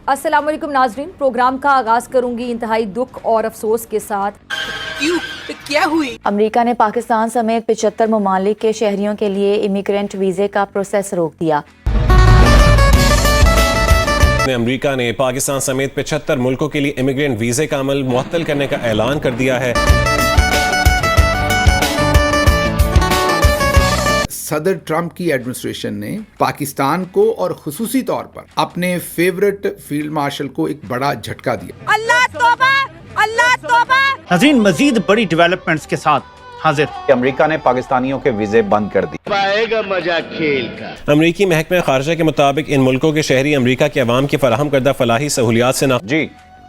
अस्सलाम वालेकुम नाजरीन, प्रोग्राम का आगाज करूंगी इंतहाई दुख और अफसोस के साथ। क्यों? क्या हुई? अमेरिका ने पाकिस्तान समेत 75 ममालिक के शहरियों के लिए इमिग्रेंट वीजे का प्रोसेस रोक दिया। अमेरिका ने पाकिस्तान समेत 75 मुल्कों के लिए इमिग्रेंट वीजे का अमल मुअत्तल करने का ऐलान कर दिया है। सदर ट्रंप की एडमिनिस्ट्रेशन ने पाकिस्तान को और खुसूसी तौर पर अपने फेवरेट फील्ड मार्शल को एक बड़ा झटका दिया। अल्लाह तौबा, अल्लाह तौबा। नाज़रीन, मजीद बड़ी डेवलपमेंट्स के साथ हाजिर। अमेरिका ने पाकिस्तानियों के वीजे बंद कर दिए। पाएगा मजा खेल का। अमरीकी महकमा खारजा के मुताबिक इन मुल्कों के शहरी अमरीका के अवाम की फराहम करदा फलाही सहूलियात से ना। जी,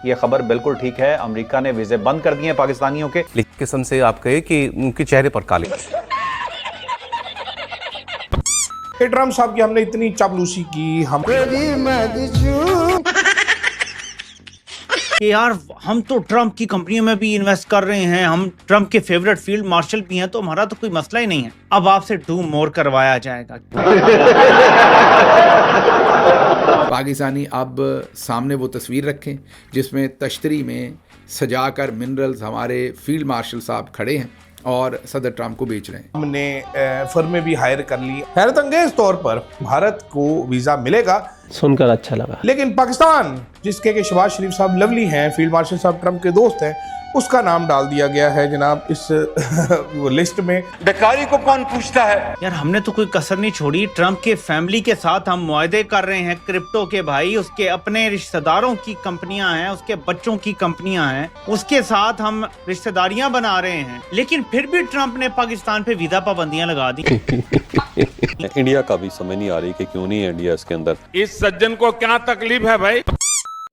ये खबर बिल्कुल ठीक है। अमेरिका ने वीजे बंद कर दिए पाकिस्तानियों के। किस्म से आप कहे कि उनके चेहरे पर काले। ट्रम्प साहब की हमने इतनी चापलूसी की, हम कि यार हम तो ट्रंप की कंपनियों में भी इन्वेस्ट कर रहे हैं, हम ट्रंप के फेवरेट फील्ड मार्शल भी हैं, तो हमारा तो कोई मसला ही नहीं है। अब आपसे डू मोर करवाया जाएगा। पाकिस्तानी अब सामने वो तस्वीर रखें जिसमें तश्तरी में सजाकर मिनरल्स हमारे फील्ड मार्शल साहब खड़े हैं और सदर ट्रंप को बेच रहे हैं। हमने फर्में भी हायर कर ली। हैरत अंगेज तौर पर भारत को वीजा मिलेगा, सुनकर अच्छा लगा। लेकिन पाकिस्तान जिसके के शहबाज शरीफ साहब लवली हैं, फील्ड मार्शल साहब ट्रंप के दोस्त हैं, उसका नाम डाल दिया गया है जनाब इस लिस्ट में। बेकारी को कौन पूछता है? यार हमने तो कोई कसर नहीं छोड़ी। ट्रंप के फैमिली के साथ हम मुआहदे कर रहे हैं क्रिप्टो के, भाई उसके अपने रिश्तेदारों की कंपनियां हैं, उसके बच्चों की कंपनियां हैं, उसके साथ हम रिश्तेदारियां बना रहे हैं, लेकिन फिर भी ट्रंप ने पाकिस्तान पे वीजा पाबंदियां लगा दी। इंडिया का भी समझ नहीं आ रही कि क्यों नहीं है इंडिया इसके अंदर। इस सज्जन को क्या तकलीफ है भाई?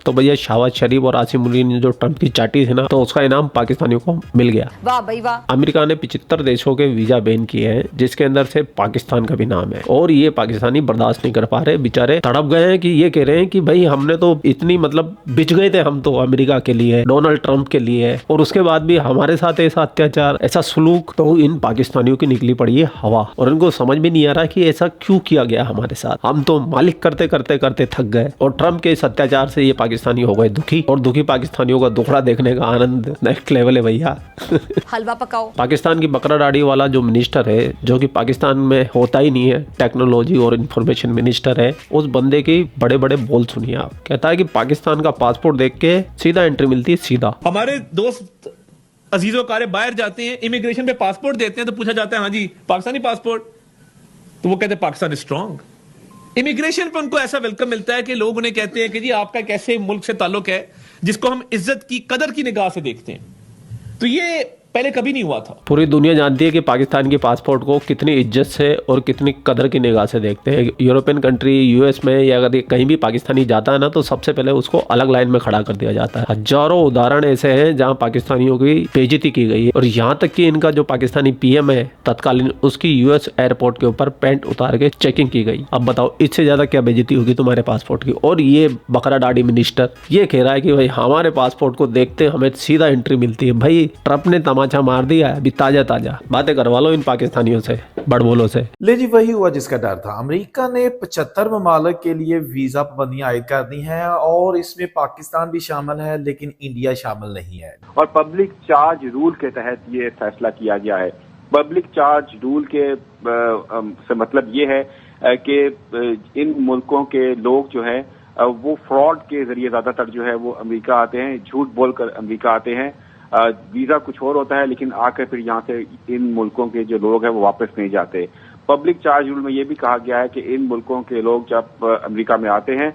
तो भैया शहबाज शरीफ और आसिम उरी ने जो ट्रंप की चाटी थी ना, तो उसका इनाम पाकिस्तानियों को मिल गया। वाह भाई वाह। अमेरिका ने 75 देशों के वीजा बैन किए हैं, जिसके अंदर से पाकिस्तान का भी नाम है। और ये पाकिस्तानी बर्दाश्त नहीं कर पा रहे, बेचारे तड़प गए हैं कि ये कह रहे हैं कि भाई हमने तो इतनी मतलब बिच गए थे हम तो अमेरिका के लिए, डोनाल्ड ट्रंप के लिए, और उसके बाद भी हमारे साथ ऐसा अत्याचार, ऐसा सलूक, तो इन पाकिस्तानियों की निकली पड़ी है हवा। और इनको समझ में नहीं आ रहा कि ऐसा क्यों किया गया हमारे साथ। हम तो मालिक करते करते करते थक गए, और ट्रंप के इस अत्याचार से ये पाकिस्तानी हो गए दुखी, और दुखी पाकिस्तानियों का दुखड़ा देखने का आनंद नेक्स्ट लेवल है भैया। हलवा पकाओ। पाकिस्तान की बकरा दाढ़ी वाला जो मिनिस्टर है, जो कि पाकिस्तान में होता ही नहीं है, टेक्नोलॉजी और इंफॉर्मेशन मिनिस्टर है, उस बंदे के बड़े बड़े बोल सुनिए आप। कहता है कि पाकिस्तान का पासपोर्ट देख के सीधा एंट्री मिलती है, सीधा। हमारे दोस्त अजीजों कारे बाहर जाते हैं, इमिग्रेशन पे पासपोर्ट देते हैं, तो पूछा जाता है हाँ जी पाकिस्तानी पासपोर्ट, तो वो कहते हैं पाकिस्तान इज स्ट्रांग। इमिग्रेशन पर उनको ऐसा वेलकम मिलता है कि लोग उन्हें कहते हैं कि जी आपका एक ऐसे मुल्क से ताल्लुक है जिसको हम इज्जत की कदर की निगाह से देखते हैं। तो ये पहले कभी नहीं हुआ था। पूरी दुनिया जानती है कि पाकिस्तान के पासपोर्ट को कितनी इज्जत से और कितनी कदर की निगाह से देखते हैं। यूरोपियन कंट्री, यूएस में, या अगर कहीं भी पाकिस्तानी जाता है ना, तो सबसे पहले उसको अलग लाइन में खड़ा कर दिया जाता है। हजारों उदाहरण ऐसे हैं जहां पाकिस्तानियों की बेइज्जती की गई है, और यहाँ तक कि इनका जो पाकिस्तानी पीएम है तत्कालीन, उसकी यूएस एयरपोर्ट के ऊपर पैंट उतार के चेकिंग की गई। अब बताओ इससे ज्यादा क्या बेइज्जती होगी तुम्हारे पासपोर्ट की। और ये बकरा दाढ़ी मिनिस्टर ये कह रहा है कि भाई हमारे पासपोर्ट को देखते हमें सीधा एंट्री मिलती है। भाई ट्रंप ने अच्छा मार दिया है, अभी ताजा ताजा बातें करवा लो इन पाकिस्तानियों से, बड़बोलों से। ले जी, वही हुआ जिसका डर था। अमेरिका ने 75 ममालिक के लिए वीजा पाबंदियां आयद कर दी हैं, और इसमें पाकिस्तान भी शामिल है, लेकिन इंडिया शामिल नहीं है। और पब्लिक चार्ज रूल के तहत ये फैसला किया गया है। पब्लिक चार्ज रूल के से मतलब ये है कि इन मुल्कों के लोग जो है वो फ्रॉड के जरिए ज्यादातर जो है वो अमेरिका आते हैं, झूठ बोलकर अमेरिका आते हैं। वीजा कुछ और होता है, लेकिन आकर फिर यहाँ से इन मुल्कों के जो लोग हैं वो वापस नहीं जाते। पब्लिक चार्ज रूल में ये भी कहा गया है कि इन मुल्कों के लोग जब अमेरिका में आते हैं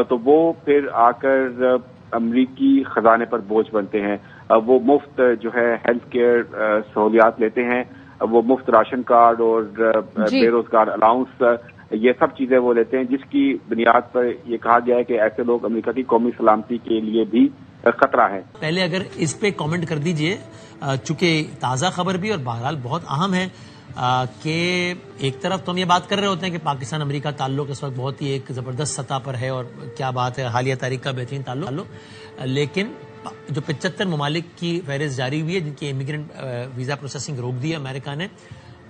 तो वो फिर आकर अमेरिकी खजाने पर बोझ बनते हैं। वो मुफ्त जो है हेल्थ केयर सहूलियात लेते हैं, वो मुफ्त राशन कार्ड और बेरोजगार अलाउंस, ये सब चीजें वो लेते हैं, जिसकी बुनियाद पर ये कहा गया है कि ऐसे लोग अमेरिका की कौमी सलामती के लिए भी खतरा है। पहले अगर इस पे कमेंट कर दीजिए, चूंकि ताज़ा खबर भी और बहरहाल बहुत अहम है कि एक तरफ तो हम ये बात कर रहे होते हैं कि पाकिस्तान अमेरिका ताल्लुक इस वक्त बहुत ही एक ज़बरदस्त सतह पर है, और क्या बात है, हालिया तारीख का बेहतरीन ताल्लुक, लेकिन जो 75 ममालिक की फहरिस्त जारी हुई है जिनकी इमिग्रेंट वीज़ा प्रोसेसिंग रोक दी है अमेरिका ने,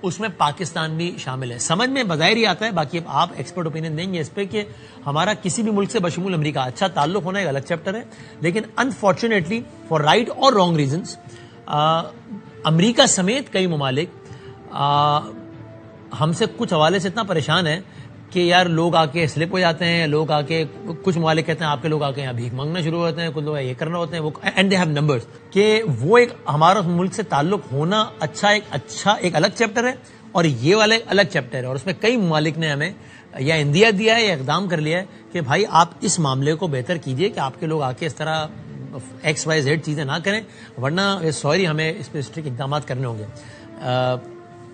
उसमें पाकिस्तान भी शामिल है। समझ में बज़ाहिर ही आता है, बाकी अब आप एक्सपर्ट ओपिनियन देंगे इस पे कि हमारा किसी भी मुल्क से बशमूल अमेरिका अच्छा ताल्लुक होना एक अलग चैप्टर है, लेकिन अनफॉर्चुनेटली फॉर राइट और रॉन्ग रीजंस अमेरिका समेत कई ममालिक हमसे कुछ हवाले से इतना परेशान है कि यार लोग आके स्लिप हो जाते हैं, लोग आके कुछ ममालिक कहते हैं आपके लोग आके यहाँ भीख मांगना शुरू होते हैं, कुछ लोग ये करना होते हैं वो, एंड दे हैव नंबर्स कि वो एक हमारा मुल्क से ताल्लुक होना एक अलग चैप्टर है और ये वाला एक अलग चैप्टर है। और उसमें कई ममालिक ने हमें या इंदिया दिया है या इकदाम कर लिया है कि भाई आप इस मामले को बेहतर कीजिए कि आपके लोग आके इस तरह XYZ चीजें ना करें, वरना सॉरी हमें इस पर स्ट्रिक्ट इकदाम करने होंगे।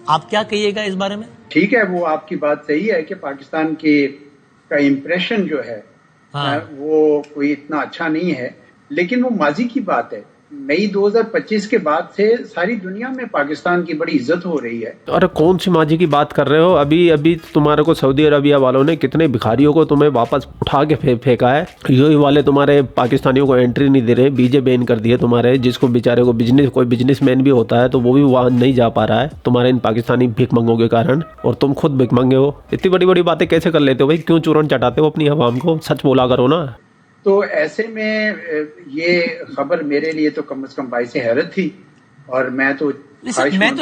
आप क्या कहिएगा इस बारे में? ठीक है, वो आपकी बात सही है कि पाकिस्तान का इम्प्रेशन जो है वो कोई इतना अच्छा नहीं है, लेकिन वो माजी की बात है। मई 2025 के बाद से सारी दुनिया में पाकिस्तान की बड़ी इज्जत हो रही है। अरे कौन सी माजी की बात कर रहे हो? अभी तुम्हारे को सऊदी अरबिया वालों ने कितने भिखारियों को तुम्हें वापस उठा के फेंका है। यूएई वाले तुम्हारे पाकिस्तानियों को एंट्री नहीं दे रहे, वीजे बैन कर दिए तुम्हारे, जिसको बेचारे को कोई बिजनेसमैन भी होता है तो वो भी वहाँ नहीं जा पा रहा है तुम्हारे इन पाकिस्तानी भिखमंगों के कारण, और तुम खुद भिखमंगे हो। इतनी बड़ी बड़ी बातें कैसे कर लेते हो भाई? क्यों चूरन चटाते हो अपनी आवाम को? सच बोला करो ना। तो ऐसे में ये खबर मेरे लिए तो कम से कम बाइस हैरत थी, और मैं तो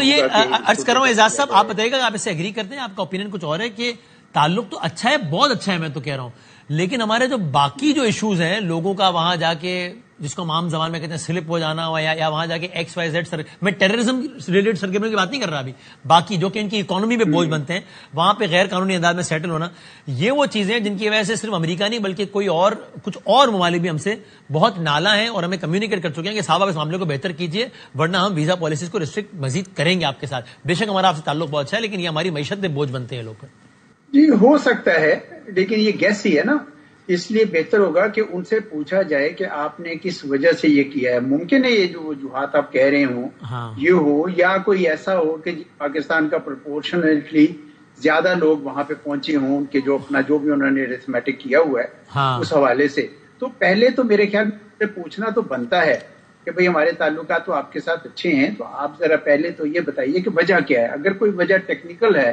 ये अर्ज कर रहा हूँ एजाज साहब, आप बताइएगा आप इससे एग्री करते हैं? आपका ओपिनियन कुछ और है कि ताल्लुक तो अच्छा है, बहुत अच्छा है, मैं तो कह रहा हूँ, लेकिन हमारे जो बाकी जो इश्यूज हैं लोगों का वहां जाके, जिसको हम आम जबान में कहते हैं स्लिप हो जाना या वहां जाके XYZ मैं टेररिज्म रिलेटेड सरगर्मियों की बात नहीं कर रहा अभी, बाकी जो कि इनकी इकोनॉमी पे बोझ बनते हैं, वहां पे गैर कानूनी अंदाज में सेटल होना, ये वो चीजें हैं जिनकी वजह से सिर्फ अमेरिका नहीं बल्कि कुछ और ममालिक भी हमसे बहुत नाला है और हमें कम्युनिकेट कर चुके हैं कि साहब आप इस मामले को बेहतर कीजिए, वरना हम वीजा पॉलिसीज को रिस्ट्रिक्ट मजीद करेंगे आपके साथ। बेशक हमारा आपसे ताल्लुक बहुत अच्छा है, लेकिन ये हमारी मैशत पे बोझ बनते हैं लोग। जी हो सकता है, लेकिन ये गैस ही है ना, इसलिए बेहतर होगा कि उनसे पूछा जाए कि आपने किस वजह से ये किया है। मुमकिन है ये जो वजूहात आप कह रहे हो ये हो, या कोई ऐसा हो कि पाकिस्तान का प्रोपोर्शनली ज्यादा लोग वहां पे पहुंचे हों कि जो भी उन्होंने अरिथमेटिक किया हुआ है उस हवाले से। तो पहले तो मेरे ख्याल से पूछना तो बनता है कि भाई हमारे ताल्लुकात तो आपके साथ अच्छे हैं, तो आप जरा पहले तो ये बताइए कि वजह क्या है। अगर कोई वजह टेक्निकल है,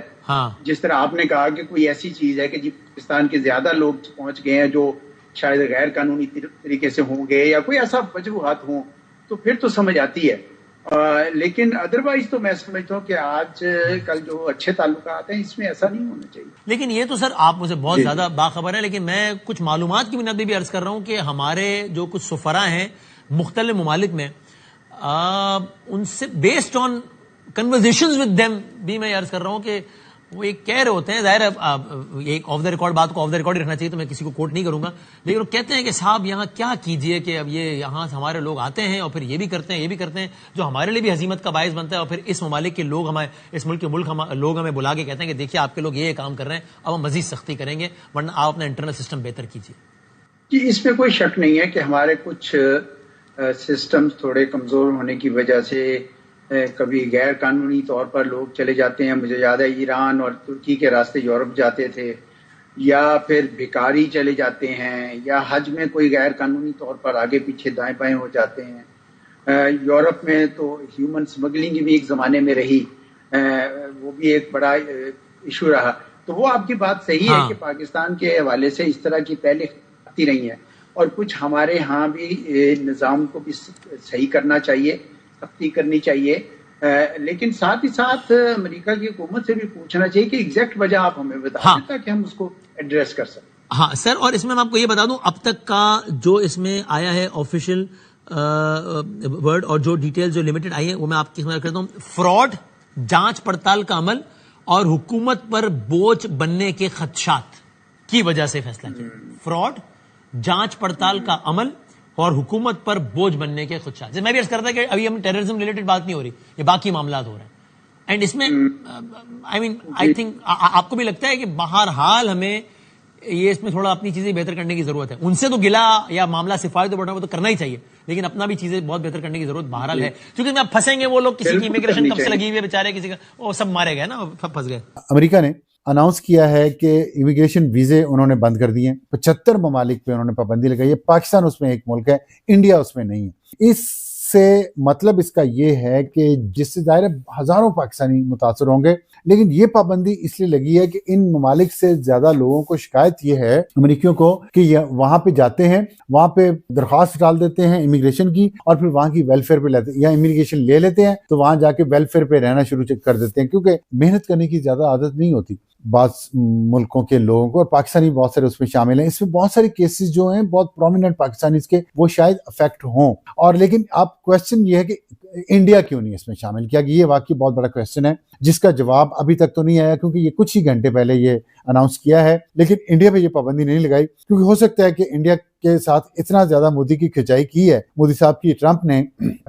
जिस तरह आपने कहा कि कोई ऐसी चीज है कि जी पाकिस्तान के ज्यादा लोग पहुंच गए हैं जो शायद गैर कानूनी तरीके से होंगे, या कोई ऐसा वजूहात हो, तो फिर तो समझ आती है। लेकिन अदरवाइज तो मैं समझता हूँ कि आज कल जो अच्छे ताल्लुकात हैं इसमें ऐसा नहीं होना चाहिए। लेकिन ये तो सर आप मुझे बहुत ज्यादा बाखबर है, लेकिन मैं कुछ मालूमात की बुनियाद भी अर्ज कर रहा हूँ कि हमारे जो कुछ सफरा हैं मुख्तलिफ ममालिक में, उनसे based on conversations with them भी मैं अर्ज कर रहा हूँ कि वो एक कह रहे होते हैं, जाहिर है एक ऑफ द रिकॉर्ड बात को ऑफ द रिकॉर्ड ही रखना चाहिए, तो मैं किसी को कोट नहीं करूंगा, लेकिन वो कहते हैं कि साहब यहाँ क्या कीजिए कि अब ये यहाँ हमारे लोग आते हैं और फिर ये भी करते हैं जो हमारे लिए भी हजीमत का बायस बनता है, और फिर इस ममालिक के लोग इस मुल्क के लोग हमें बुला के कहते हैं कि देखिए आपके लोग ये काम कर रहे हैं, अब हम मजीद सख्ती करेंगे, वरना आप अपना इंटरनल सिस्टम बेहतर कीजिए। जी इसमें कोई शक नहीं है कि हमारे कुछ सिस्टम्स थोड़े कमजोर होने की वजह से कभी गैर कानूनी तौर पर लोग चले जाते हैं। मुझे याद है ईरान और तुर्की के रास्ते यूरोप जाते थे, या फिर भिखारी चले जाते हैं, या हज में कोई गैर कानूनी तौर पर आगे पीछे दाएं बाएं हो जाते हैं। यूरोप में तो ह्यूमन स्मगलिंग भी एक जमाने में रही, वो भी एक बड़ा इशू रहा। तो वो आपकी बात सही है कि पाकिस्तान के हवाले से इस तरह की पहले आती रही है, और कुछ हमारे यहाँ भी निज़ाम को भी सही करना चाहिए, सख्ती करनी चाहिए, लेकिन साथ ही साथ अमेरिका की हुकूमत से भी पूछना चाहिए कि एग्जैक्ट वजह आप हमें बताएं ताकि हम उसको एड्रेस कर सकें। हाँ सर, और इसमें मैं आपको ये बता दूं अब तक का जो इसमें आया है ऑफिशियल वर्ड और जो डिटेल जो लिमिटेड आई है वो मैं आपकी समझ करता हूँ। फ्रॉड, जांच पड़ताल का अमल और हुकूमत पर बोझ बनने के खदशात की वजह से फैसला किया। फ्रॉड, जांच पड़ताल का अमल और हुकूमत पर बोझ बनने के खदशात। जैसे मैं भी अर्ज करता कि अभी हम टेररिज्म रिलेटेड बात नहीं हो रही, ये बाकी मामला हो रहे हैं, एंड इसमें आई थिंक आपको भी लगता है कि बहरहाल हमें ये इसमें थोड़ा अपनी चीजें बेहतर करने की जरूरत है। उनसे तो गिला या मामला सिफारिश तो बढ़ना वो तो करना ही चाहिए, लेकिन अपना भी चीजें बहुत बेहतर करने की जरूरत बहरहाल है, क्योंकि आप फंसेंगे, वो लोग किसी की इमिग्रेशन कब से लगी हुई है बेचारे, किसी का वो सब मारे गए ना, फंस गए। अमेरिका ने अनाउंस किया है कि इमिग्रेशन वीजे उन्होंने बंद कर दिए हैं। 75 ममालिक पे उन्होंने पाबंदी लगाई है। पाकिस्तान उसमें एक मुल्क है, इंडिया उसमें नहीं है। इस से मतलब इसका ये है कि जिससे ज़ाहिर है हज़ारों पाकिस्तानी मुतासर होंगे, लेकिन ये पाबंदी इसलिए लगी है कि इन ममालिक से ज़्यादा लोगों को शिकायत ये है अमरीकियों को कि वहाँ पे जाते हैं, वहाँ पे दरख्वास्त डाल देते हैं इमिग्रेशन की और फिर वहाँ की वेलफेयर पे लेते हैं या इमिग्रेशन ले लेते हैं तो वहाँ जाके वेलफेयर पे रहना शुरू कर देते हैं, क्योंकि मेहनत करने की ज़्यादा आदत नहीं होती बाज़ मुल्कों के लोगों को, और पाकिस्तानी बहुत सारे उसमें शामिल हैं। इसमें बहुत सारे केसेस जो हैं बहुत प्रोमिनेंट पाकिस्तानीज के, वो शायद अफेक्ट हों। और लेकिन आप क्वेश्चन ये है कि इंडिया क्यों नहीं इसमें शामिल किया, कि ये वाकई बहुत बड़ा क्वेश्चन है जिसका जवाब अभी तक तो नहीं आया, क्योंकि ये कुछ ही घंटे पहले ये अनाउंस किया है, लेकिन इंडिया पे ये पाबंदी नहीं लगाई, क्योंकि हो सकता है कि इंडिया के साथ इतना ज्यादा मोदी की खिंचाई की है मोदी साहब की, ट्रंप ने,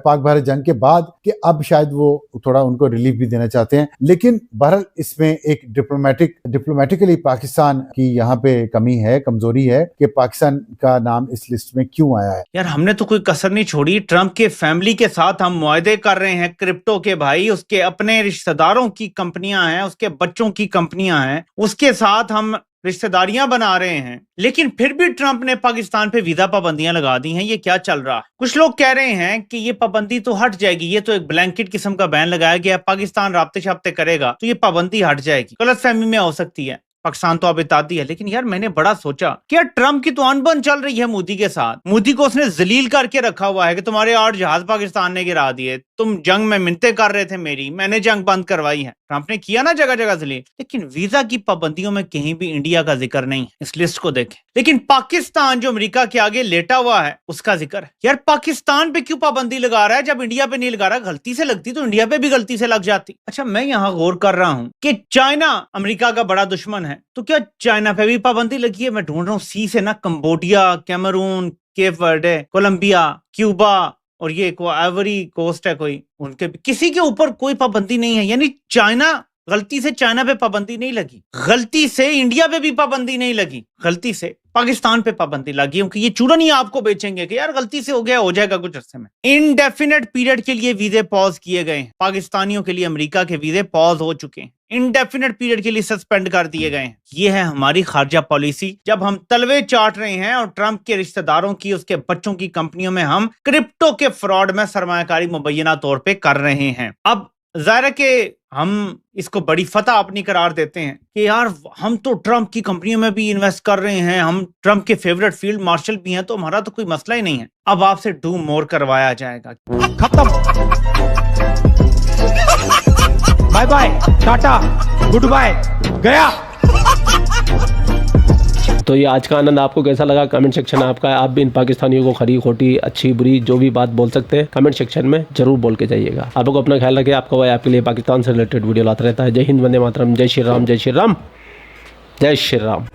पाक भारत जंग के बाद, कि अब शायद वो थोड़ा उनको रिलीफ भी देना चाहते हैं। लेकिन बहरहाल इसमें एक डिप्लोमेटिकली पाकिस्तान की यहाँ पे कमी है, कमजोरी है कि पाकिस्तान का नाम इस लिस्ट में क्यों आया है। यार हमने तो कोई कसर नहीं छोड़ी। ट्रंप के फैमिली के साथ हम मुआहदे कर रहे हैं क्रिप्टो के भाई, उसके अपने रिश्तेदारों की कंपनियां हैं, उसके बच्चों की कंपनियां हैं, उसके साथ हम रिश्तेदारियां बना रहे हैं, लेकिन फिर भी ट्रंप ने पाकिस्तान पे वीजा पाबंदियां लगा दी हैं। ये क्या चल रहा है? कुछ लोग कह रहे हैं कि ये पाबंदी तो हट जाएगी, ये तो एक ब्लैंकेट किस्म का बैन लगाया गया, पाकिस्तान राब्ते शाब्ते करेगा तो ये पाबंदी हट जाएगी। गलतफहमी में हो सकती है, पाकिस्तान तो अब इत्तेहादी है, लेकिन यार मैंने बड़ा सोचा कि यार ट्रंप की तो अनबन चल रही है मोदी के साथ। मोदी को उसने जलील करके रखा हुआ है कि तुम्हारे 8 जहाज पाकिस्तान ने गिरा दिए, तुम जंग में मिन्नतें कर रहे थे मेरी, मैंने जंग बंद करवाई है। ट्रंप ने किया ना जगह जगह जलील, लेकिन वीजा की पाबंदियों में कहीं भी इंडिया का जिक्र नहीं है। इस लिस्ट को देखें, लेकिन पाकिस्तान जो अमेरिका के आगे लेटा हुआ है उसका जिक्र है। यार पाकिस्तान पे क्यों पाबंदी लगा रहा है जब इंडिया पे नहीं लगा रहा? गलती से लगती तो इंडिया पे भी गलती से लग जाती। अच्छा, मैं यहाँ गौर कर रहा हूँ कि चाइना अमेरिका का बड़ा दुश्मन है, तो क्या चाइना पे भी पाबंदी लगी है? मैं ढूंढ रहा हूँ सी से ना, Cambodia, Cameroon, Cape Verde, Colombia, Cuba और ये आइवरी कोस्ट है कोई, उनके भी किसी के ऊपर कोई पाबंदी नहीं है। यानी चाइना, गलती से चाइना पे पाबंदी नहीं लगी, गलती से इंडिया पे भी पाबंदी नहीं लगी, गलती से पाकिस्तान पे पाबंदी लगी, क्योंकि ये चूरन ही आपको बेचेंगे कि यार गलती से हो गया, हो जाएगा कुछ अरसे में। इनडेफिनेट पीरियड के लिए वीजे पॉज किए गए हैं पाकिस्तानियों के लिए, अमेरिका के वीजे पॉज हो चुके हैं, इनडेफिनेट पीरियड के लिए सस्पेंड कर दिए गए हैं। ये है हमारी खारजा पॉलिसी, जब हम तलवे चाट रहे हैं और ट्रंप के रिश्तेदारों की, उसके बच्चों की कंपनियों में हम क्रिप्टो के फ्रॉड में सरमायाकारी मुबैना तौर पे कर रहे हैं। अब जाहिर है कि हम इसको बड़ी फतह अपनी करार देते हैं कि यार हम तो ट्रंप की कंपनियों में भी इन्वेस्ट कर रहे हैं, हम ट्रंप के फेवरेट फील्ड मार्शल भी हैं, तो हमारा तो कोई मसला ही नहीं है। अब आपसे डू मोर करवाया जाएगा। खत्म, bye bye, tata, goodbye, गया। तो ये आज का आनंद आपको कैसा लगा? कमेंट सेक्शन आपका है, आप भी इन पाकिस्तानियों को खरी खोटी, अच्छी बुरी जो भी बात बोल सकते हैं कमेंट सेक्शन में जरूर बोल के जाइएगा। आप लोग अपना ख्याल रखें, आपका भाई आपके लिए पाकिस्तान से रिलेटेड वीडियो लाता रहता है। जय हिंद, वंदे मातरम, जय श्री राम, जय श्री राम, जय श्री राम।